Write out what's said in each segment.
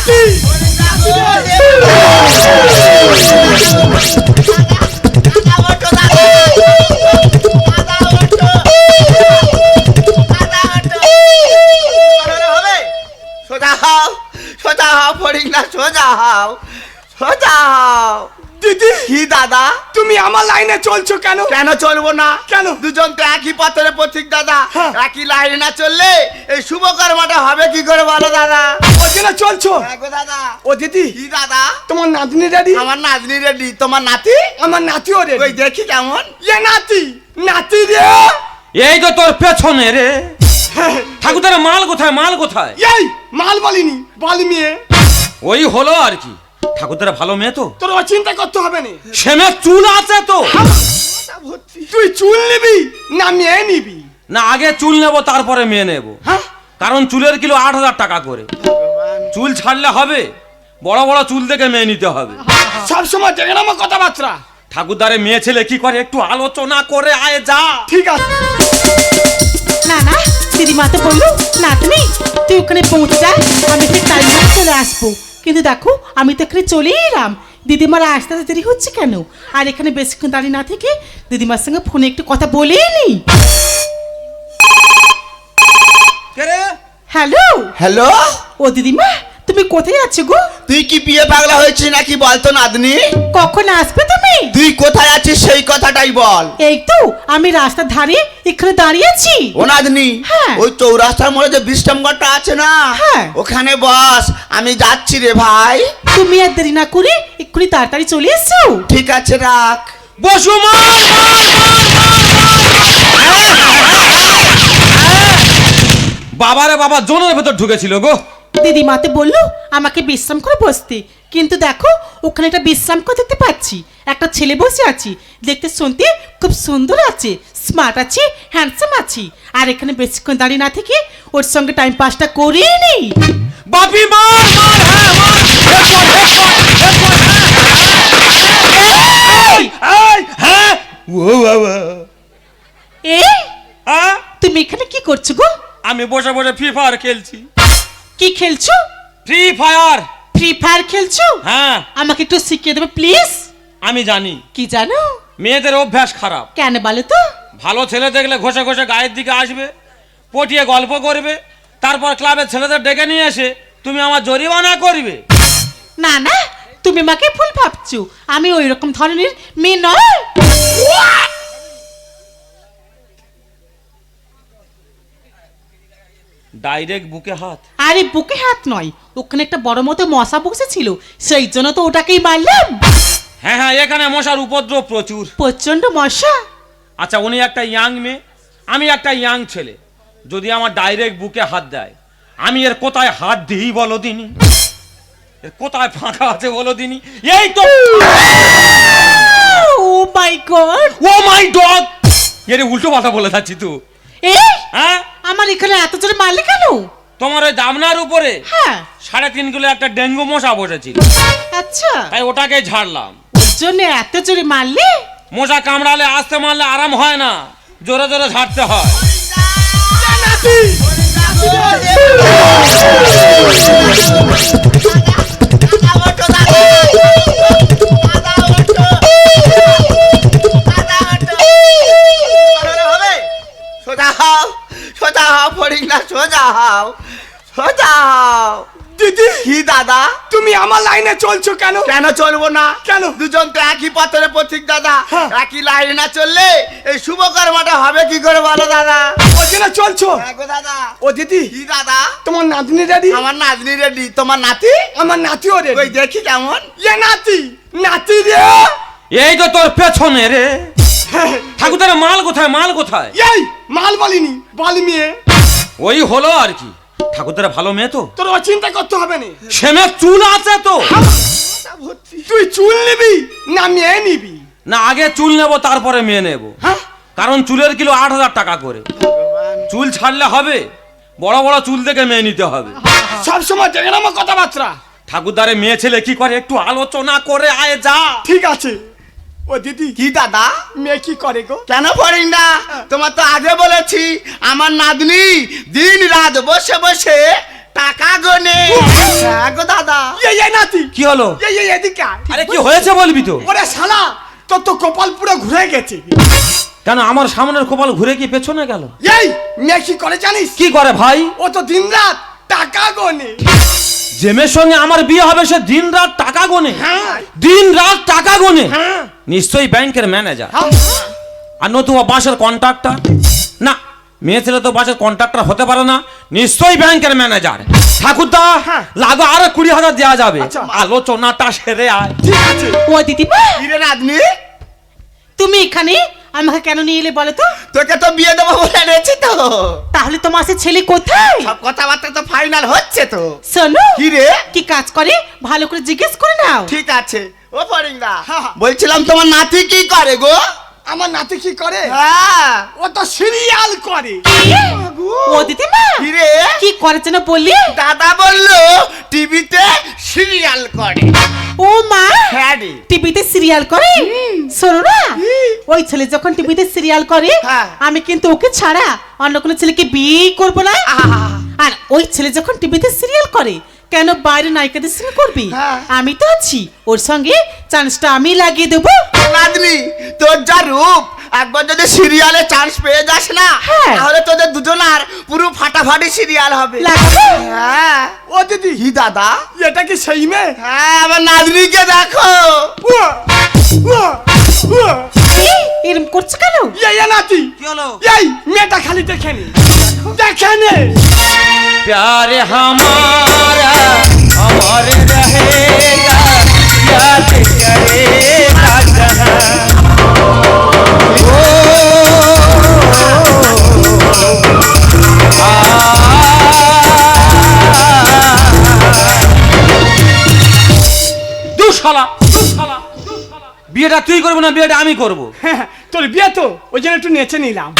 নাতি সোজা হও, সোজা হও, ফড়িং না, সোজা হও, সোজা হও। দিদি কি দাদা? তুমি আমার লাইনে চলছো কেন? কেন চলবো না? কেন? দুজন তো একই পথের পথিক দাদা, হ্যাঁ। একই লাইনে না চললে এই শুভ কর্মটা হবে কি করে বলো দাদা? ওই জন্য চলছো? হ্যাঁ গো দাদা। ও দিদি কি দাদা? তোমার নাতনি রেডি? আমার নাতনি রেডি, তোমার নাতি? আমার নাতিও ওই রেডি। দেখি কেমন। এ নাতি, নাতি রে। এই তো তোর পেছনে রে। ঠাকুরের মাল কোথায়, মাল কোথায়? এই মাল বলিনি, বালি মেয়ে। ওই হলো আর কি। ঠাকুরের ভালো মেয়ে তো, তোর চিন্তা করতে হবে না। সেমে চুল আছে তো। তুই চুল নিবি না মেয়ে নিবি? না আগে চুল নেবো তারপরে মেয়ে নেবো। হ্যাঁ কারণ চুলের কিলো 8,000 টাকা করে। চুল ছাড়লে হবে, বড় বড় চুল দেখে মেয়ে নিতে হবে। সব সময় দেখে আমার কথাবার্তা। ঠাকুরদারে মেয়ে ছেলে কি করে একটু আলোচনা করে আয় যা। ঠিক আছে। না না দিদিমা তো বললো নাতনি তুই ওখানে পৌঁছে যা, আমি ঠিক টাইম মতো চলে আসবো। কিন্তু দেখো আমি তো এখানে চলেই এলাম, দিদিমার আসতে এত দেরি হচ্ছে কেন? আর এখানে বেশিক্ষণ দাঁড়িয়ে না থেকে দিদিমার সঙ্গে ফোনে একটু কথা বলেই নি। কে রে? হ্যালো হ্যালো, ও দিদিমা তুমি কোথায় আছো গো? তুই কি বিয়ে পাগলা হয়েছিস নাকি বলতো নাতনি? কখন আসবে তুমি? তুই কোথায় আছিস সেই কথাটাই বল। এই তো আমি রাস্তার ধারে এখানে দাঁড়িয়েছি। ও নাতনি, হ্যাঁ। ওই চৌরাস্তার মোড়ে যে বিশ্রামঘরটা আছে না, হ্যাঁ। ওখানে বস, আমি যাচ্ছি রে ভাই। তুমি আর দেরি না করে এক্ষুনি তাড়াতাড়ি চলে এসছো। ঠিক আছে রাখ। বসু মার বাবারে বাবা জোনের ভেতর ঢুকেছিল গো। দিদিমাতে বললো আমাকে বিশ্রাম করে বসতে, কিন্তু দেখো ওখানে একটা বিশ্রাম করে দেখতে পাচ্ছি, একটা ছেলে বসে আছি, দেখতে শুনতে খুব সুন্দর আছে, স্মার্ট আছে, হ্যান্ডসাম আছে। আর এখানে বেশিক্ষণ দাঁড়িয়ে না থেকে ওর সঙ্গে টাইম পাসটা করিয়ে নি। বাপি মার মার হ্যাঁ ও বাবা। এই হ্যাঁ তুমি এখানে কি করছো গো? আমি বসে বসে ফ্রি ফায়ার খেলছি। কি খেলছো? Free fire. ফ্রি ফায়ার খেলছো? হ্যাঁ আমাকে একটু শিখিয়ে দেবে প্লিজ। আমি জানি কি জানো? মেয়েদের অভ্যাস খারাপ। কেন বলো তো? ভালো ছেলে দেখলে ঘষে ঘষে গায়ের দিকে আসবে, পটিয়ে গল্প করবে, তারপর ক্লাবের ছেলেদের ডেকে নিয়ে এসে তুমি আমার জরিমানা করবে। না না তুমি আমাকে ভুল ভাবছো, আমি ওই রকম ধরনের মেয়ে নয়। ডাইরেক্ট বুকে হাত। আরে বুকে হাত নয়, ওখানে একটা বড় মতো মশা বসেছিল, সেই জন্য তো ওটাকেই মারলাম। হ্যাঁ হ্যাঁ এখানে মশার উপদ্রব প্রচুর। প্রচন্ড মশা। আচ্ছা উনি একটা ইয়াং মেয়ে, আমি একটা ইয়াং ছেলে, যদি আমার ডাইরেক্ট বুকে হাত দেয় আমি এর কোথায় হাত দিই বলো দিনি? এর কোথায় ফাঁকা আছে বলো দিনি? এই তো। Oh my God. Oh my dog. এর উল্টো কথা বলে যাচ্ছি তো। এই হ্যাঁ আমার এখানে এত জোরে মারলে কেন? তোমার ওই দামনার উপরে হ্যাঁ 3.5 কিলো একটা ডেঙ্গু মশা বসেছিল, আচ্ছা তাই ওটাকে ঝাড়লাম। ওর জন্য এত জোরে মারলে? মশা কামড়ালে আস্তে মারলে আরাম হয় না, জোরে জোরে ঝাড়তে হয়। সোজা হও, সোজা হও, ফড়িং না, সোজা হও, সোজা হও। দিদি কি দাদা? তুমি আমার লাইনে চলছো কেন? কেন চলবো না? কেন? দুজন তো একই পথের পথিক দাদা, হ্যাঁ। একই লাইনে না চললে এই শুভ কর্মটা হবে কি করে বলো দাদা? ওই জন্য চলছো? হ্যাঁ গো দাদা। ও দিদি কি দাদা? তোমার নাতনি রেডি? আমার নাতনি রেডি, তোমার নাতি? আমার নাতিও ওই রেডি। দেখি কেমন। এ নাতি, নাতি রে। এই তো তোর পেছনে রে। ঠাকুরের মাল কোথায়, মাল কোথায়? এই মাল বলিনি, বালি মেয়ে। ওই হলো আর কি। ঠাকুরের ভালো মেয়ে তো, তোর চিন্তা করতে হবে না। সেমে চুল আছে তো। তুই চুল নিবি না মেয়ে নিবি? না আগে চুল নেবো তারপরে মেয়ে নেবো। হ্যাঁ কারণ চুলের কিলো 8,000 টাকা করে। চুল ছাড়লে হবে, বড় বড় চুল দেখে মেয়ে নিতে হবে। সব সময় দেখে আমার কথাবার্তা। ঠাকুরদারে মেয়ে ছেলে কি করে একটু আলোচনা করে আয় যা। ঠিক আছে। ও দিদি কি দাদা? মেয়ে কি করে গো? কেন ফড়িং না? তোমার তো আগে বলেছি আমার নাতনি দিন রাত বসে বসে টাকা গোনে। হ্যাঁ গো দাদা। এই নাতি কি হলো? এই এদিকে আয়। আরে কি হয়েছে বলবি তো? ওরে শালা তোর তো কপাল পুরো ঘুরে গেছে। কেন আমার সামনের কপাল ঘুরে কি পেছনে গেল? এই মেয়ে কি করে জানিস? কি করে ভাই? ও তো দিনরাত টাকা গোনে। যে মেয়ের সঙ্গে আমার বিয়ে হবে সে দিন রাত টাকা গোনে? হ্যাঁ। দিন রাত টাকা গোনে? হ্যাঁ। নিশ্চয়ই ব্যাংকের ম্যানেজার। হ্যাঁ। আর নতুবা বাসের কন্ট্রাক্টর? না, মেয়ে ছেলে তো বাসের কন্ট্রাক্টর হতে পারে না, নিশ্চয়ই ব্যাংকের ম্যানেজার। ঠাকুরদা হ্যাঁ। লাগো আরো 20,000 দেওয়া যাবে। আচ্ছা। আলোচনাটা সেরে আয়। ঠিক আছে। ও দিদিমা, কিরে নাতনি, তুমি এখানে আমাকে কেন নিয়ে এলে বলো তো? তোকে তো বিয়ে দেবো বলে এনেছি তো। তাহলে তোমার সে ছেলে কোথায়? সব কথাবার্তা তো ফাইনাল হচ্ছে তো। শোনো, কি রে? কি কাজ করে ভালো করে জিজ্ঞেস করে নাও। ঠিক আছে। ও ফরিংদা, হ্যাঁ। বলছিলাম তোমার নাতি কি করে গো? আমার নাতি কি করে? হ্যাঁ। ও তো সিরিয়াল করে। ও দিদিমা, কি রে? কি করে যেন বললি? দাদা বললো টিভিতে সিরিয়াল করে। ও মা, হ্যাঁ রে। টিভিতে সিরিয়াল করে? শোনো না, ওই ছেলে যখন টিভিতে সিরিয়াল করে হ্যাঁ। আমি কিন্তু ওকে ছাড়া অন্য কোনো ছেলেকে বিয়ে করবো না। আহা। আর ওই ছেলে যখন টিভিতে সিরিয়াল করে কেন বাইরে নায়িকাদের সঙ্গে করবি? হ্যাঁ। আমি তো আছি, ওর সঙ্গে চান্সটা আমি লাগিয়ে দেবো। নাতনি, তোর যা রূপ, একবার যদি সিরিয়ালে চান্স পেয়ে যাস না, হ্যাঁ। তাহলে তোদের দুজনার পুরো ফাটাফাটি সিরিয়াল হবে। লাগাবো? হ্যাঁ। ও দিদি, কি দাদা? এটা কি সেই মেয়ে? হ্যাঁ, আমার নাতনিকে দেখো। উয়া, উয়া, উয়া। এই, এরম করছো কেন? এই নাতি, কি হলো? এই মেয়েটা খালি দেখে নে, দেখে নে। प्यार हमारा अमर रहेगा, याद करेगा जहां। দুশালা, দুশালা, বিয়েটা তুই করবি না, বিয়েটা আমি করব। হ্যাঁ, তোর বিয়ে তো ওই জন্য একটু নেচে নিলাম।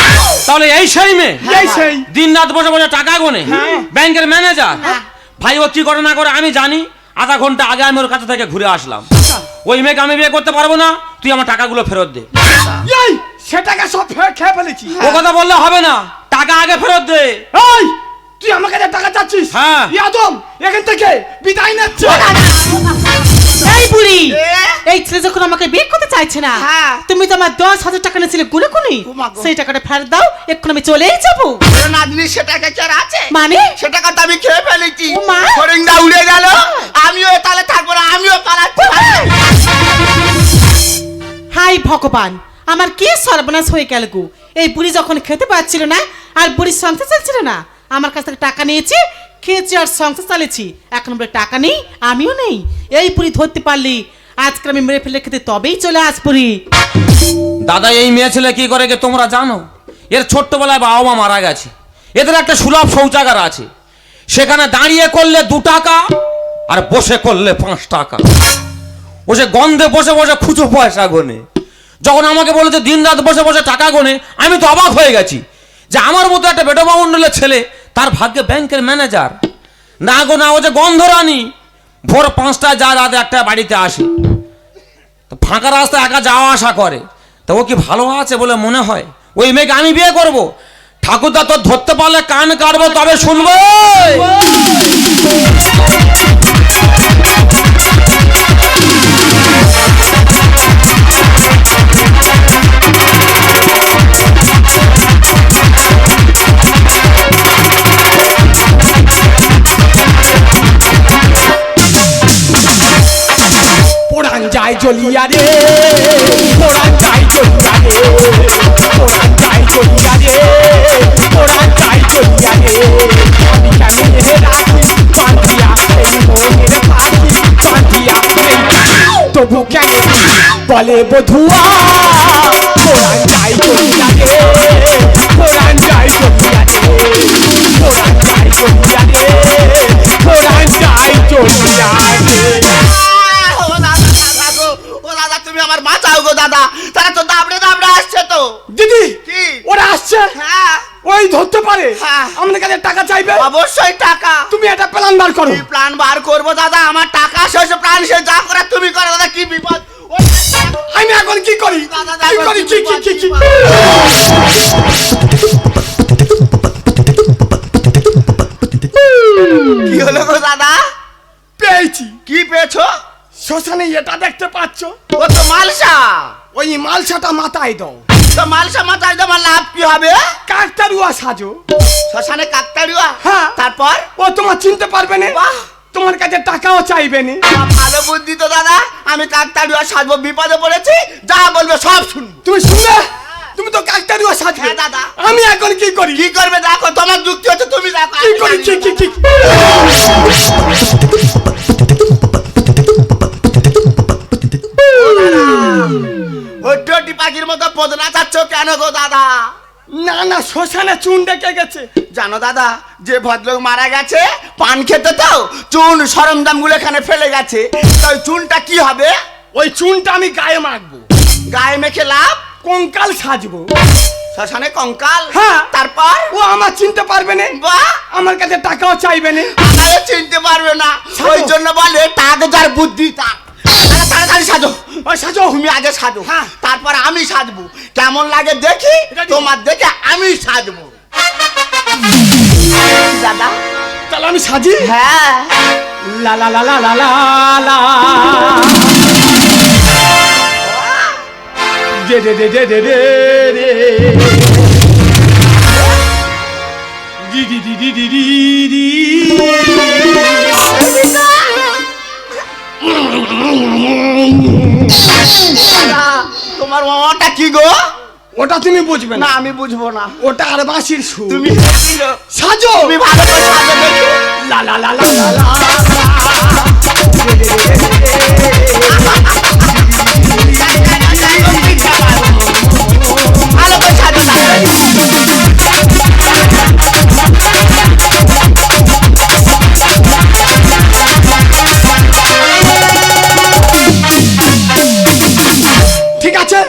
তাহলে এই সেই মেয়ে এই সেই। দিন রাত বসে বসে টাকা গোনে, হ্যাঁ। ব্যাংকের ম্যানেজার। ভাই ও কি করে না করে আমি জানি। আধা ঘন্টা আগে আমি ওর কাছে থেকে ঘুরে আসলাম। ওই মেয়েকে আমি বিয়ে করতে পারবো না, তুই আমার টাকাগুলো ফেরত দে। এই সেটাকে সব খেয়ে ফেলেছি। ও কথা বললে হবে না, টাকা আগে ফেরত দে। এই তুই আমার কাছে টাকা চাচ্ছিস? হ্যাঁ। ইয়াদম, এখান থেকে বিদায় নিচ্ছে। এই বুড়ি, এ? এই ছেলে যখন আমাকে বিয়ে করতে চাইছে না, হ্যাঁ। তুমি তো আমার 10,000 টাকা নিয়েছিলে গুনে গুনে, ও মা গো। সেই টাকাটা ফেরত দাও, এক্ষুনি আমি চলেই যাবো। তোর নাতনি সেটাকে কে আছে? মানে? সেটাকে তো আমি খেয়ে ফেলেছি। ও মা। ফরিংদা উড়ে গেল, আমিও তাহলে থাকবো না, আমিও পালাচ্ছি। হাই ভগবান, আমার কি সর্বনাশ হয়ে গেল গো। এই বুড়ি যখন খেতে পাচ্ছিল না আর বুড়ির সংসার চলছিল না, আমার কাছ থেকে টাকা নিয়েছি, খেয়েছি আর সংসার চালিয়েছি। এখন বলে টাকা নেই, আমিও নেই। এই বুড়ি ধরতে পারলি আজকে আমি মেরে ফেলে খেতে তবেই চলে আসবি। দাদা, এই মেয়ে ছেলে কি করে গে তোমরা জানো? এর ছোট্টবেলায় বাবা মা মারা গেছে। এদের একটা সুলভ শৌচাগার আছে, সেখানে দাঁড়িয়ে করলে 2 টাকা আর বসে করলে 5 টাকা। ও সে গন্ধে বসে বসে খুচো পয়সা গোনে। যখন আমাকে বলেছে দিন রাত বসে বসে টাকা গোনে, আমি তো অবাক হয়ে গেছি যে আমার মতো একটা বেটবা মণ্ডলের ছেলে, তার ভাগ্যে ব্যাংকের ম্যানেজার। না গো না, ও যে গন্ধ রানী। ভোর 5টায় যা, রাত 1টায় বাড়িতে আসে। তো ফাঁকা রাস্তায় একা যাওয়া আসা করে। তা ও কি ভালো আছে বলে মনে হয়? ওই মেয়েকে আমি বিয়ে করব? ঠাকুরদা তোর ধরতে পারলে কান কাটবো, তবে শুনবো। পোড়ান যায় জ্বলিয়া রে, পোড়ান যায় জ্বলিয়া রে, পোড়ান যায় জ্বলিয়া রে, পোড়ান যায় জ্বলিয়া রে। আমি কেমন হে রাখি বাঁধিয়া এই মনের পাখি বাঁধিয়া, তবু কেন বলে বধুয়া? পোড়ান যায় জ্বলিয়া রে, পোড়ান যায় জ্বলিয়া রে, পোড়ান যায় জ্বলিয়া রে, পোড়ান যায় জ্বলিয়া রে। ও দাদা, দাদা গো, ও দাদা তুমি আমার বাঁচাও গো দাদা, তারা তো দাবড়ে দাবড়ে আসছে তো। দিদি, কি? ওরা আসছে। হ্যাঁ, ওই ধরতে পারে, হ্যাঁ। আমাদের কাছে টাকা চাইবে। অবশ্যই টাকা। তুমি একটা প্ল্যান বার করো। কি প্ল্যান বার করবো দাদা? আমার টাকা শেষ, প্ল্যান শেষ, যা করে তুমি করো দাদা। কি বিপদ! আমি এখন কি করি? দাদা, কি দাদা, করি? কি কি কি কি কি? কি হলো গো দাদা? পেয়েছি। কি পেয়েছো? শ্মশানে এটা দেখতে পাচ্ছ? ও তো মালসা। ওই মালসাটা মাথায় দাও। তো মালসা মাথায় তোমার লাভ কি হবে? কাকতারুয়া সাজো। শ্মশানে কাকতাড়ুয়া? হ্যাঁ। তারপর? ও তোমার চিনতে পারবে না, বাহ, তোমার কাছে টাকাও চাইবে না। ভালো বুদ্ধি তো দাদা। আমি কাকতাড়ুয়া সাজবো, বিপদে পড়েছি, যা বলবে সব শুনবো। তুমি শুনবে? তুমি তো কাকতারুয়া সাজবে। হ্যাঁ দাদা। আমি এখন কি করি? কি করবে দেখো, তোমার যুক্তি হচ্ছে, তুমি দেখো। কি করি? কি ওটি পাখির মতো পদ নাচাচ্ছ কেন গো দাদা? না না, শ্মশানে চুন ডেকে গেছে। জানো দাদা, যে ভদ্রলোক মারা গেছে পান খেতে তো চুন সরঞ্জাম গুলো এখানে ফেলে গেছে, তাই চুনটা কি হবে? ওই চুনটা আমি গায়ে মাখবো। গায়ে মেখে লাভ? কঙ্কাল সাজবো। শ্মশানে কঙ্কাল? হ্যাঁ। তারপর? ও আমার চিনতে পারবে না, বাহ, আমার কাছে টাকাও চাইবে না। আমাকে চিনতে পারবে না, সাজো। ওই জন্য বলে টাক যার বুদ্ধি তাক। তাড়াতাড়ি সাজো। ওই সাজো। তুমি আগে সাজো, হ্যাঁ। তারপর আমি সাজবো। কেমন লাগে দেখি, Ready? তোমার দেখে আমি সাজবো। দাদা? তাহলে আমি সাজি। হ্যাঁ। লা লা লা লা লা লা লা। দে দে দে দে দে দে দে। দি দি দি দি দি দি দি। দাদা, তোমার মামাটা কি গো? ওটা তুমি বুঝবে না না, আমি বুঝবো না। ওটা আর বাঁশির সুর। তুমি সাজো। তুমি ভালো করে সাজো দেখি। লা লা লা লা লা লা। ভালো করে সাজো তাড়াতাড়ি। ঠিক আছে।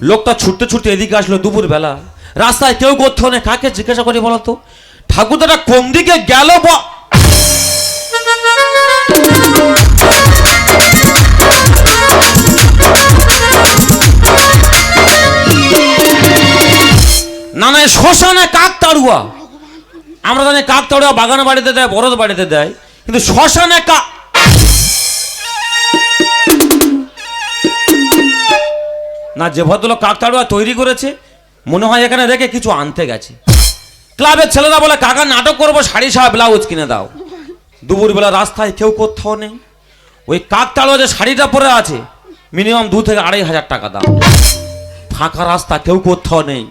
লোকটা ছুটতে ছুটতে এদিকে আসলো দুপুর বেলা। রাস্তায় কেউ কোথাও নেই, কাকে জিজ্ঞাসা করি বলতো? ঠাকুরদাটা কোন দিকে গেল? না না, শ্মশানে কাকতাড়ুয়া। আমরা জানি কাকতাড়ুয়া বাগানে বাড়িতে দেয়, বড়দ বাড়িতে দেয়, কিন্তু শ্মশানে না, যে ভদ্রলোক কাকতাড়ুয়া তৈরি করেছে মনে হয় এখানে রেখে কিছু আনতে গেছে। ক্লাবের ছেলেরা বলে কাকা নাটক করবো, শাড়ি সায়া ব্লাউজ কিনে দাও। দুপুরবেলা রাস্তায় কেউ কোথাও নেই। ওই কাকতাড়ুয়া যে শাড়িটা পরে আছে মিনিমাম 2 থেকে 2,500 টাকা দাম। ফাঁকা রাস্তা, কেউ কোথাও নেই।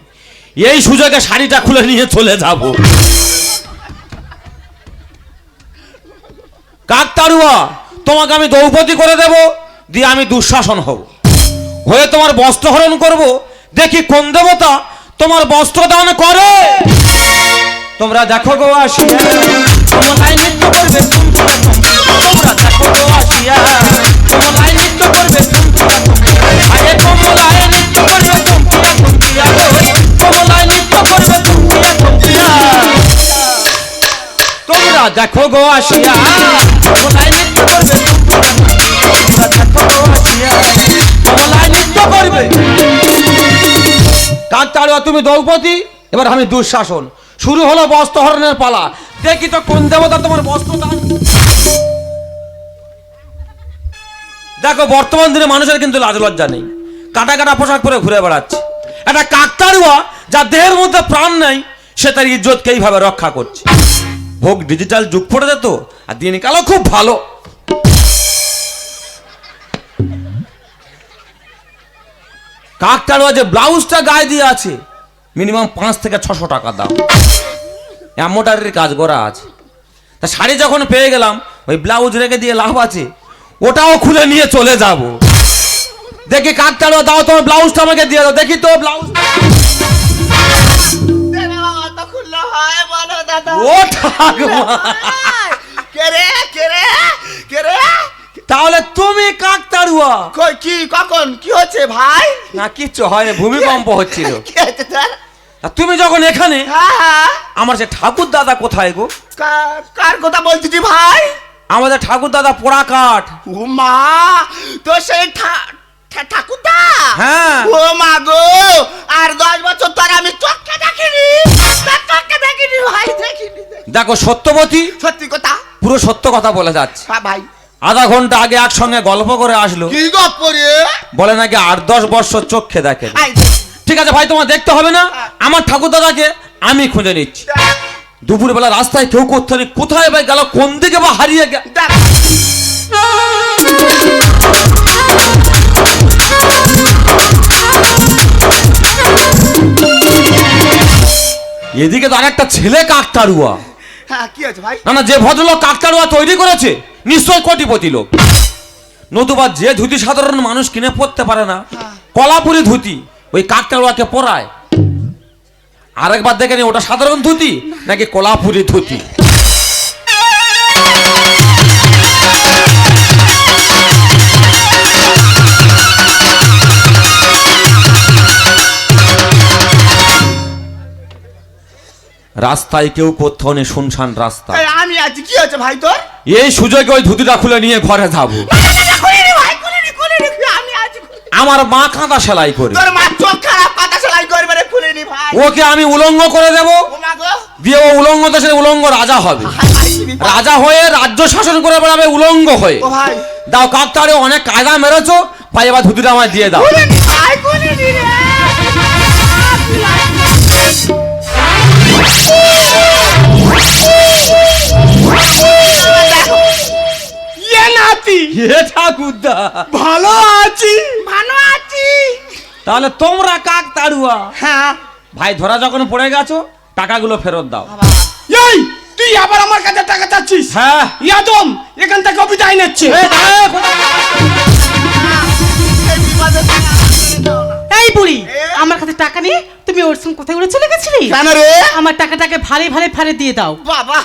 এই সুযোগে শাড়িটা খুলে নিয়ে চলে যাব। কাকতাড়ুয়া, তোমাকে আমি দ্রৌপদী করে দেব, দিয়ে আমি দুঃশাসন হব, হয়ে তোমার বস্ত্রহরণ করব। দেখি কোন দেবতা তোমার বস্ত্র দান করে। তোমরা দেখো গো আসিয়া, তোমায় নৃত্য করবে তুমকুড়া তুমকুড়া। তোমরা দেখো গো আসিয়া, তোমায় নৃত্য করবে তুমকুড়া তুমকুড়া। আরে কমলায় নৃত্য করবে তুমকুড়া তুমকুড়া গো, কমলায় নৃত্য করবে তুমকুড়া তুমকুড়া। তোমরা দেখো গো আসিয়া, কমলায় নৃত্য করবে তুমকুড়া তুমকুড়া। তোমরা দেখো গো আসিয়া, কমলায় নৃত্য করবে। কাকতাড়ুয়া তুমি দ্রৌপদী, এবার আমি দুঃশাসন। শুরু হলো বস্ত্রহরণের পালা। দেখি তো কোন দেবতা তোমার বস্ত্র দান। দেখো বর্তমান দিনে মানুষের কিন্তু লাজ লজ্জা নেই, কাটা কাটা পোশাক পরে ঘুরে বেড়াচ্ছে। একটা কাকতাড়ুয়া যার দেহের মধ্যে প্রাণ নেই, সে তার ইজ্জতকে এইভাবে রক্ষা করছে। হোক ডিজিটাল যুগ পড়ে যেত, আর দিনকালও খুব ভালো। কাকতাড়ুয়া যে ব্লাউজটা গায়ে দিয়ে আছে মিনিমাম 5 থেকে 600 টাকা দাম। এমব্রয়ডারির কাজ করা আছে। তা শাড়ি যখন পেয়ে গেলাম, ওই ব্লাউজ রেখে দিয়ে লাভ আছে, ওটাও খুলে নিয়ে চলে যাব। দেখি কাকতাড়ুয়া, দাও তোমার ব্লাউজটা আমাকে দিয়ে দাও, দেখি তো ব্লাউজ। খুললো হয় বলো দাদা। ও ঠাকুমা, কে রে কে রে কে রে? তাহলে তুমি কাকতাড়ুয়া? কই কি কখন কি হচ্ছে ভাই? না কিচ্ছু হয়, ভূমিকম্প হচ্ছিল। কি হচ্ছে তোর? আর তুমি যখন এখানে, হ্যাঁ হ্যাঁ। আমার সে ঠাকুর দাদা কোথায় গো? কার কথা বলছিস ভাই? আমাদের ঠাকুর দাদা পোড়া কাঠ। ও মা, তো সেই ঠাকুরদা? হ্যাঁ। ও মা গো, আর 10 বছর তোর আমি চোখকে দেখিনি। চোখকে দেখো সত্যবতী সত্যি কথা। পুরো সত্য কথা বলে যাচ্ছে। হ্যাঁ ভাই। আধা ঘন্টা আগে একসঙ্গে গল্প করে আসলো, কি গপ করে? বলে নাকি 8-10 বছর চোখে দেখে। আই, ঠিক আছে ভাই, তোমার দেখতে হবে না, আমার ঠাকুর দাদাকে আমি খুঁজে নিচ্ছি। দুপুরবেলা রাস্তায় কেউ করতে নেই, কোথায় ভাই গেল, কোন দিকে বা হারিয়ে গেল। দেখ। এদিকে তো আরেকটা ছেলে কাকতাড়ুয়া। হ্যাঁ কি আছে ভাই? না না, যে ভদ্রলোক কাকতাড়ুয়া তৈরি করেছে নিশ্চয় কোটিপতি লোক, নতুবা যে ধুতি সাধারণ মানুষ কিনে পরতে পারে না, কলাপুরি ধুতি ওই কাকতাড়ুয়াকে পরায়। আরেকবার দেখে নি ওটা সাধারণ ধুতি নাকি কলাপুরি ধুতি। রাস্তায় কেউ কোথাও নেই, শুনশান রাস্তা। এই, আমি আছি, কি আছে ভাই তোর? এই সুযোগে ওই ধুতিটা খুলে নিয়ে ঘরে যাবো। খুলিনি ভাই, খুলিনি, আমি আছি। আমার মা কাঁথা সেলাই করে, তোর মা চোখ খারাপ, কথা সেলাই করবে রে, খুলিনি ভাই। ওকে আমি উলঙ্গ করে দেব, ও মা গো। দিয়ে ও উলঙ্গ দেশের উলঙ্গ রাজা হবে। রাজা হয়ে রাজ্য শাসন করে বেড়াবে উলঙ্গ হয়ে। ও ভাই। দাও কাকতাড়ে অনেক কায়দা মেরেছো, ভাই এবার ধুতিটা আমায় দিয়ে দাও। খুলিনি ভাই, খুলিনি রে। ইয়ে নাতি, এ ঠাকুরদা, ভালো আছি। ভালো আছি। তাহলে তোমরা কাকতাড়ুয়া। হ্যাঁ। ভাই ধরা যখন পড়ে গেছো, টাকাগুলো ফেরত দাও। এই তুই আবার আমার কাছে টাকা চাচ্ছিস? হ্যাঁ। ইয়াদম এখান থেকে বিদায় নিচ্ছে। এই দাঁড়াও, কোথায়? এই বিপদে এই বুড়ি, আমার কাছে টাকা নিয়ে তুমি ওর সঙ্গে কোথায় উড়ে চলে গেছিলি? কেন রে? আমার টাকাটাকে ভালে ভালে ফারে দিয়ে দাও। বাবা,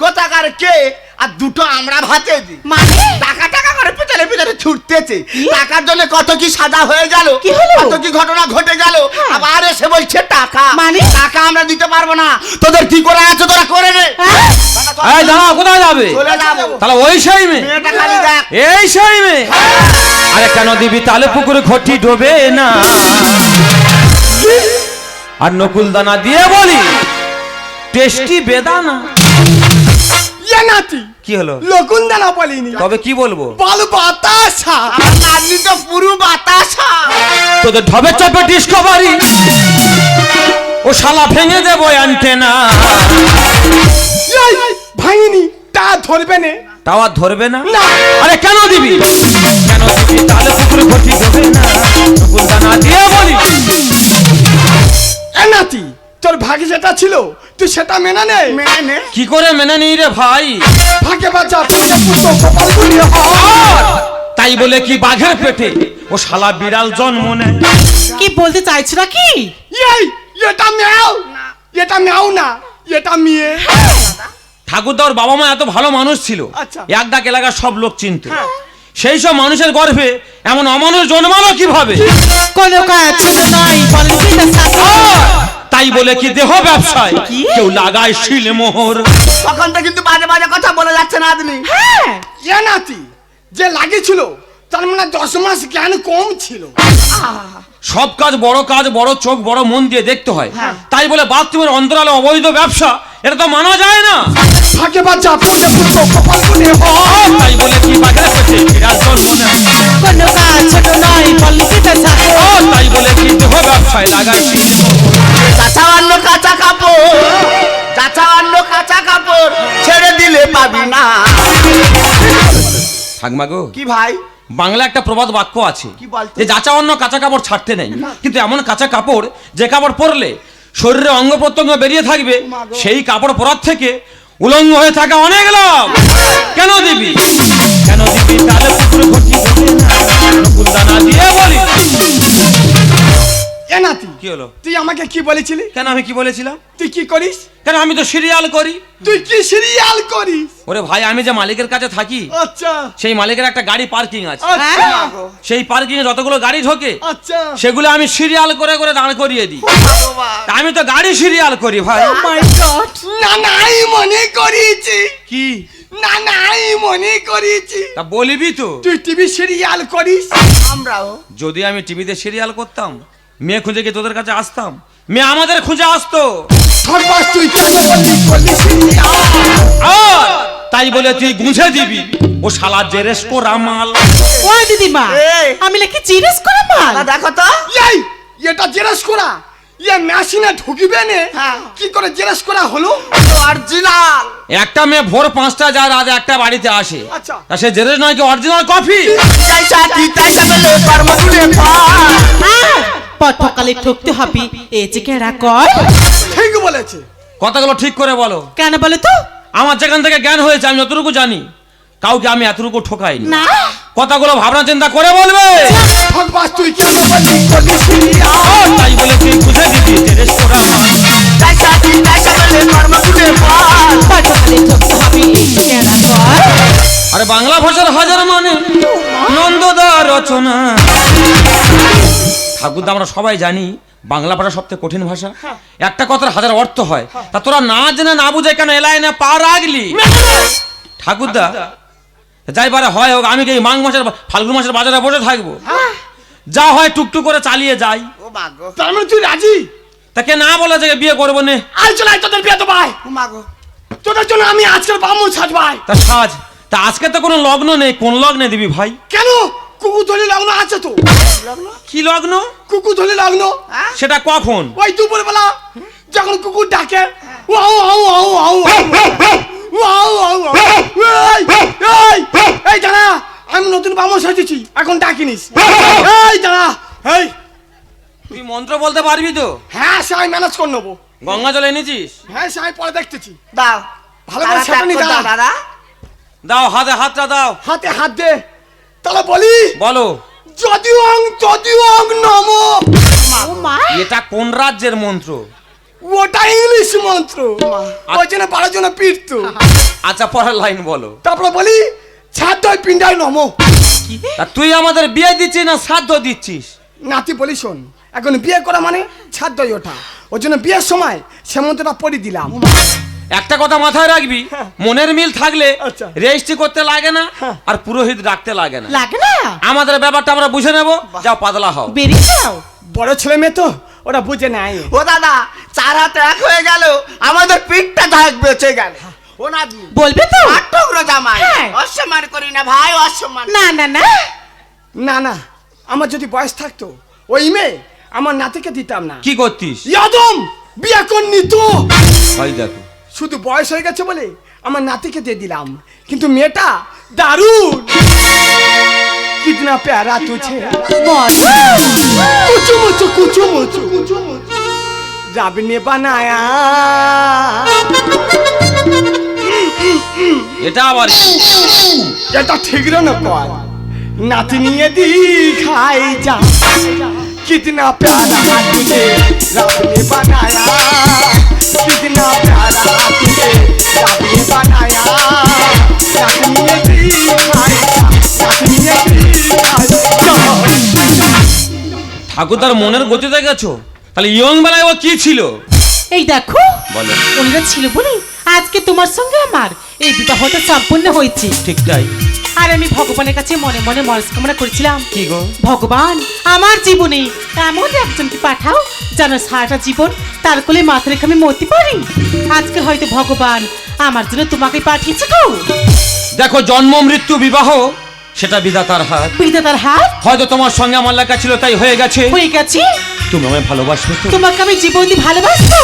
কোথাকার কে? আর দুটো আমরা ভাতে দি। মানে টাকা টাকা করে পিছনে পিছনে ছুটতেছে। টাকার জন্য কত কি সাজা হয়ে গেল, কি হলো? কত কি ঘটনা ঘটে গেল। আবার এসে বলছে টাকা। মানে? টাকা আমরা দিতে পারবো না। তোদের কি করে আছে তোরা করে নে। হ্যাঁ? এই দাঁড়াও, কোথায় যাবে? চলে যাবো। তাহলে ওই সেই মেয়ে, মেয়েটা খালি দেখ। এই সেই মেয়ে। আরে কেন দিবি তালে পুকুরে ঘটি ডোবে না, আর নকুল দানা দিয়ে বলি টেস্টি বেদানা। ইয়ে নাতি, কি হলো? লকুন্দানা বলিনি, তবে কি বলবো? বল বাতাসা। আমার নাতনি তো পুরো বাতাসা। তোদের ঢবে চাপে ডিসকভারি, ও শালা ভেঙে দেবো অ্যান্টেনা। এই ভাঙিনি, তা ধরবে নে। তাও আর ধরবে না? না। আরে কেন দিবি, কেন দিবি তালে পুকুরে ঘটি ডোবে না, নকুল দানা দিয়ে বলি। এ নাতি, তোর ভাগে যেটা ছিল তুই সেটা মেনে নে। মেনে নে। কি করে মেনে নিই রে ভাই? ভাগে বাজা পুজো পুজো কপাল গুলি হয়। তাই বলে কি বাঘের পেটে ও শালা বিড়াল জন্ম নেয়? কি বলতে চাইছো নাকি? এই এটা মেও, এটা মেও না, এটা মেয়ে। ঠাকুরদার বাবা মা এত ভালো মানুষ ছিল, আচ্ছা। এক ডাক এলাকার সব লোক চিনত। সেই সব মানুষের গর্ভে এমন অমানুষ জন্মালো কিভাবে? কোনো কাজ ছোট নয়, বলেন কি তা সাথে? তাই বলে কি দেহ ব্যবসায় কি? কেউ লাগায় শিল মোহর? তখন তো কিন্তু বাজে বাজে কথা বলে যাচ্ছে না আদমি। হ্যাঁ, এ নাতি, যে লাগিয়েছিল তার মানে 10 মাস জ্ঞান কম ছিল। সব কাজ বড় চোখ বড় মন দিয়ে দেখতে হয়। তাই বলে বাথরুমের অন্তরালে অবৈধ ব্যবসা, এটা তো মানা যায় না। ভাগে বাজা পুজো পুজো কপাল গুলি হয়। তাই বলে কি বাঘের পেটে বিড়াল জন্ম নেয়? কোনো কাজ ছোট নয়, বলেন কি তা সাথে? তাই বলে কি দেহ ব্যবসায় লাগায় শিল মোহর? চাচা অন্য কাঁচা কাপড়, চাচা অন্য কাঁচা কাপড় ছেড়ে দিলে পাবি না। ঠাকমা গো, কি ভাই? বাংলা একটা প্রবাদ বাক্য আছে কি বলতো? যে যাচা অন্য কাঁচা কাপড় ছাড়তে নেই, কিন্তু এমন কাঁচা কাপড় যে কাপড় পরলে শরীরে অঙ্গ প্রত্যঙ্গ বেরিয়ে থাকবে, সেই কাপড় পরার থেকে উলঙ্গ হয়ে থাকা অনেক লাভ। কেন দিবি, কেন দিবি তালে পুকুরে ঘটি ডোবে না, নকুল দানা দিয়ে বলি। এ নাতি, কি হলো? তুই আমাকে কি বলেছিলি? কেন আমি কি বলেছিলাম? তুই কি করিস? কেন আমি তো সিরিয়াল করি। তুই কি সিরিয়াল করিস? ওরে ভাই, আমি যে মালিকের কাছে থাকি, আচ্ছা সেই মালিকের একটা গাড়ি পার্কিং আছে। আচ্ছা সেই পার্কিং এ যতগুলো গাড়ি ঢোকে আচ্ছা। সেগুলো আমি সিরিয়াল করে করে দাঁড় করিয়ে দিই। তা আমি তো গাড়ি সিরিয়াল করি ভাই। Oh my God! না নাই মনে করিছি, কি না নাই মনে করিছি। তা বলিবি তো? তুই টিভি সিরিয়াল করিস? আমরাও। যদি আমি টিভিতে সিরিয়াল করতাম, মেয়ে খুঁজে গিয়ে তোদের কাছে আসতাম, মেয়ে আমাদের খুঁজে আসতো। সর্বাস তুই কেন বললি করলি আর তাই বলে তুই গুঁজে দিবি ও শালা জেরেস করা মাল। ও দিদিমা, এই। আমি নাকি জিজ্ঞেস করে মাল। দাদা দেখো তো এই এটা জেরাস করা ইয়ে মেশিনে ঢুকিবে নে হ্যাঁ। কি করে জেরাস করা হলো? অরিজিনাল। একটা মেয়ে ভোর 5টা যায় রাত 1টা বাড়িতে আসে, আচ্ছা। তা সে জেরেস নয় কি অরিজিনাল কফি? জৈসা কি তৈসা বলে কর্ম গুলে পার। পটকালে ঠকতে হবে, এ যে কেরা কর। ঠিক বলেছে। কথাগুলো ঠিক করে বলো। কেন বলে তো? আমার যেখান থেকে জ্ঞান হয়েছে আমি যতটুকু জানি, কাউকে আমি এতটুকু ঠকাইনি। না, কথাগুলো ভাবনা চিন্তা করে বলবে। সর্বাস তুই কেন বললি করলি আর তাই বলে তুই বুঝে দিবি জেরেস করা মাল। জৈসা কি তৈসা বলে কর্ম গুলে পার। পটকালে ঠকতে হবে, এ যে কেরা কর। আরে বাংলা ভাষার হাজার মানে নন্দদা রচনা। ঠাকুরদা আমরা সবাই জানি বাংলা ভাষা সবথেকে কঠিন ভাষা, একটা কথার হাজার অর্থ হয়। তা তোরা না জেনে না বুঝে কেন এলাই না পা রাখলি? ঠাকুরদা যাই পারে হয় হোক, আমি কি এই মাঘ মাসের ফাল্গুন মাসের বাজারে বসে থাকবো? যা হয় টুকটুক করে চালিয়ে যাই। ও মাগো তার মানে তুই রাজি? তাকে না বলে যে বিয়ে করবো নে, আয় চল আয় তোদের বিয়ে তো ভাই। ও মাগো তোদের জন্য আমি আজকের বামুন সাজবাই। তা সাজ। তা আজকে তো কোনো লগ্ন নেই, কোন লগ্নে দিবি ভাই? কেন? কুকুরধলি লগ্ন আছে তো। কি লগ্ন? কুকুরধলি লগ্ন। সেটা কখন? ওই দুপুর বেলা যখন কুকুর ডাকে wow wow wow wow wow wow wow. এই দাঁড়া, আমি নতুন বামুন সাজেছি, এখন ডাকিনিস। এই দাঁড়া, এই তুই মন্ত্র বলতে পারবি তো? হ্যাঁ সাই ম্যানেজ করে নেবো। গঙ্গা জল এনেছিস? হ্যাঁ সাই পরে দেখতেছি। দাও ভালো করে তারা সেটা নি ত্যাগ করে দাও, দাঁড়া। দাদা। দাও হাতে হাতটা দাও। হাতে হাত দে। তাহলে বলি বলো। যদি অং নমো। ও মা, এটা কোন রাজ্যের মন্ত্র? ওটা ইংলিশ মন্ত্র, ওই জন্য পারার জন্য পিটতো। আচ্ছা পরের লাইন বলো। তারপরে বলি ছাদ্দয় পিণ্ডায় নমো। তা তুই আমাদের বিয়ে দিচ্ছিস না শ্রাদ্ধ দিচ্ছিস? নাতি বলি শোন, এখন বিয়ে করা মানে ছাদ্দয় ওঠা, ওই জন্য বিয়ের সময় সে মন্ত্রটা পড়ে দিলাম। একটা কথা মাথায় রাখবি, হ্যাঁ। মনের মিল থাকলে আচ্ছা। রেজিস্ট্রি করতে লাগে না, হ্যাঁ। আর পুরোহিত রাখতে লাগে না। লাগে না? আমাদের ব্যাপারটা আমরা বুঝে নেব, যাও পাতলা হও। বেরিয়ে যাও। বড় ছেলে মেয়ে তো ওরা বুঝে নেয়। ও দাদা, চার হাতে এক হয়ে গেল, আমাদের পিঠটা ধাক বেঁচে গেল। ও নাদু বলবে তো? আটটুকরো জামাই, হ্যাঁ। অসম্মান করি না ভাই, অসম্মান। না না না, না না, আমার যদি বয়স থাকতো ওই মেয়ে আমার নাতিকে দিতাম না। কি করতিস? ইয়াদম বিয়ে করনি তো, ভাই দেখো শুধু বয়স হয়ে গেছে বলে আমার নাতিকে দিয়ে দিলাম, কিন্তু মেয়েটা দারুণ। কিতনা প্যারা তুঝে মজা। কুচু মুচু কুচু মুচু रब ने बनाया। এটা আবার কি? এটা ঠিক না কর, नातनी दिखाई जा कितना प्यारा तुझे रब ने बनाया, कितना प्यारा तुझे रब ने बनाया। नातनी दिखाई जा, नातनी दिखाई जा। ঠাকুরদার মনের গতিতে গেছো? তাহলে ইয়ং বেলায় ও কি ছিল? এই দেখো, বলো। ওনারা ছিল বলে আজকে তোমার সঙ্গে আমার এই বিবাহটা সম্পূর্ণ হয়েছে। ঠিক তাই। আর আমি ভগবানের কাছে মনে মনে মনস্কামনা করেছিলাম, কি গো? ভগবান আমার জীবনে এমন একজনকে পাঠাও যেন সারাটা জীবন তার কোলে মাথা রেখে আমি মরতে পারি। আজকে হয়তো ভগবান আমার জন্য তোমাকে পাঠিয়েছে গো। দেখো, জন্ম মৃত্যু বিবাহ সেটা বিধাতার হাত। বিধাতার হাত। হয়তো তোমার সঙ্গে আমার লেখা ছিল তাই হয়ে গেছে। হয়ে গেছে। তুমি আমায় ভালোবাসবে তো? তোমাকে আমি জীবন দিয়ে ভালোবাসবো।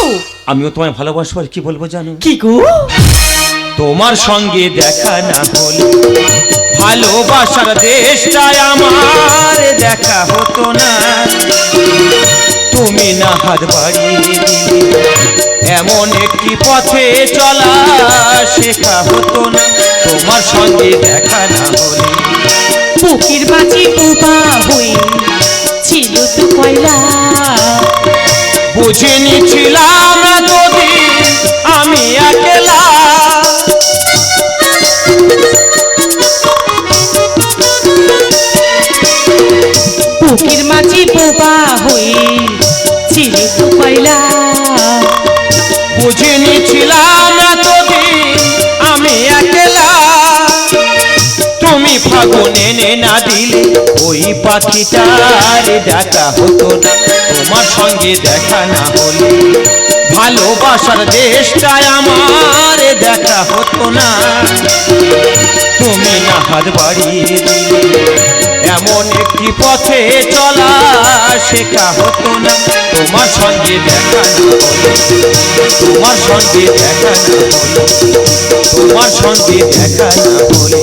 আমিও তোমায় ভালোবাসবো। আর কি বলবো জানো? কি গো? তোমার সঙ্গে দেখা না হলে ভালোবাসার দেশটায় আমার দেখা হতো না। তুমি না হাত বাড়িয়ে দিলে এমন একটি পথে চলা শেখা হতো না। তোমার সঙ্গে দেখা না হলে বুকের মাঝে বোবা হয়ে ছিল তো কয়লা, বুঝে নিচ্ছিলাম এতদিন আমি একলা। বুকের মাঝে বোবা হয়ে ছিল তো কয়লা, বুঝে নিচ্ছিলাম এতদিন আমি একলা। তুমি ফাগুন এনে না দিলে ও ওই পাখিটার ডাকা হতো না তোমার সঙ্গে দেখা না হলে, ভালোবাসার দেশটায় আমার দেখা হতো না। তুমি না হাত বাড়িয়ে দিলে এমন একটি পথে চলা শেখা হতো না তোমার সঙ্গে দেখা না হলে, তোমার সঙ্গে দেখা না হলে, তোমার সঙ্গে দেখা না হলে।